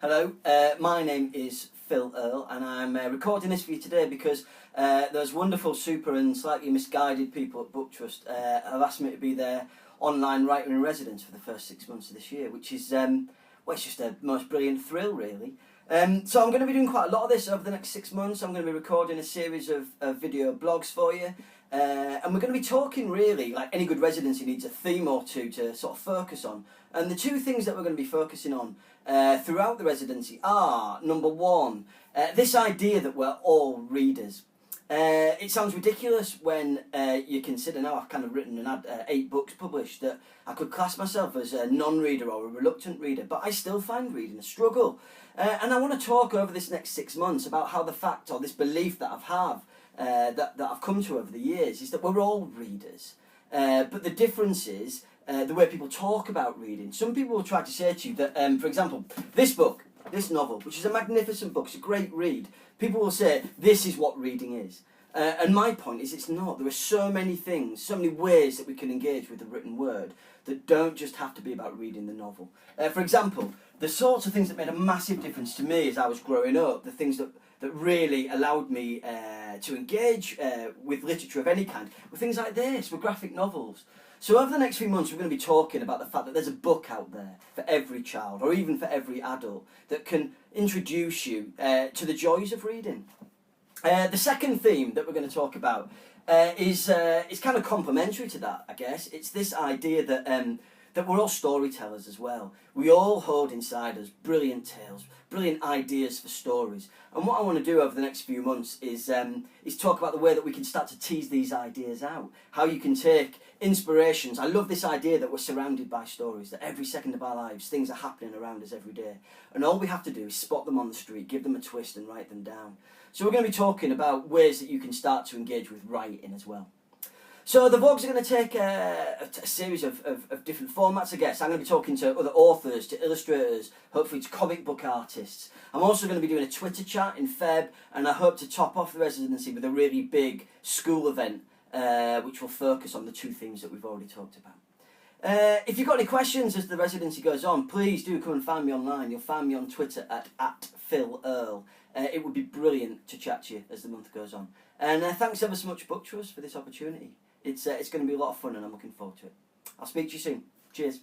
Hello, my name is Phil Earle and I'm recording this for you today because those wonderful, super and slightly misguided people at BookTrust have asked me to be their online writer in residence for the first 6 months of this year, which is, well, it's just a most brilliant thrill, really. So I'm going to be doing quite a lot of this over the next 6 months. I'm going to be recording a series of video blogs for you. And we're going to be talking, really, like any good residency needs a theme or two to sort of focus on. And the two things that we're going to be focusing on throughout the residency are, number one, this idea that we're all readers. It sounds ridiculous when you consider, now I've kind of written and had 8 books published, that I could class myself as a non-reader or a reluctant reader, but I still find reading a struggle. And I want to talk over this next 6 months about how the fact, or this belief that that I've come to over the years, is that we're all readers. But the difference is the way people talk about reading. Some people will try to say to you that, for example, this book, this novel, which is a magnificent book, it's a great read, people will say, this is what reading is. And my point is it's not. There are so many things, so many ways that we can engage with the written word that don't just have to be about reading the novel. For example, the sorts of things that made a massive difference to me as I was growing up, the things that really allowed me to engage with literature of any kind, were things like this, were graphic novels. So over the next few months we're going to be talking about the fact that there's a book out there for every child, or even for every adult, that can introduce you to the joys of reading. The second theme that we're going to talk about is kind of complementary to that, I guess. It's this idea that we're all storytellers as well. We all hold inside us brilliant tales, brilliant ideas for stories. And what I want to do over the next few months is talk about the way that we can start to tease these ideas out. How you can take inspirations. I love this idea that we're surrounded by stories, that every second of our lives things are happening around us every day. And all we have to do is spot them on the street, give them a twist and write them down. So we're going to be talking about ways that you can start to engage with writing as well. So the vlogs are going to take a series of different formats, I guess. I'm going to be talking to other authors, to illustrators, hopefully to comic book artists. I'm also going to be doing a Twitter chat in Feb, and I hope to top off the residency with a really big school event, which will focus on the two themes that we've already talked about. If you've got any questions as the residency goes on, please do come and find me online. You'll find me on Twitter at Phil Earle. It would be brilliant to chat to you as the month goes on. And thanks ever so much, BookTrust, for this opportunity. It's going to be a lot of fun and I'm looking forward to it. I'll speak to you soon. Cheers.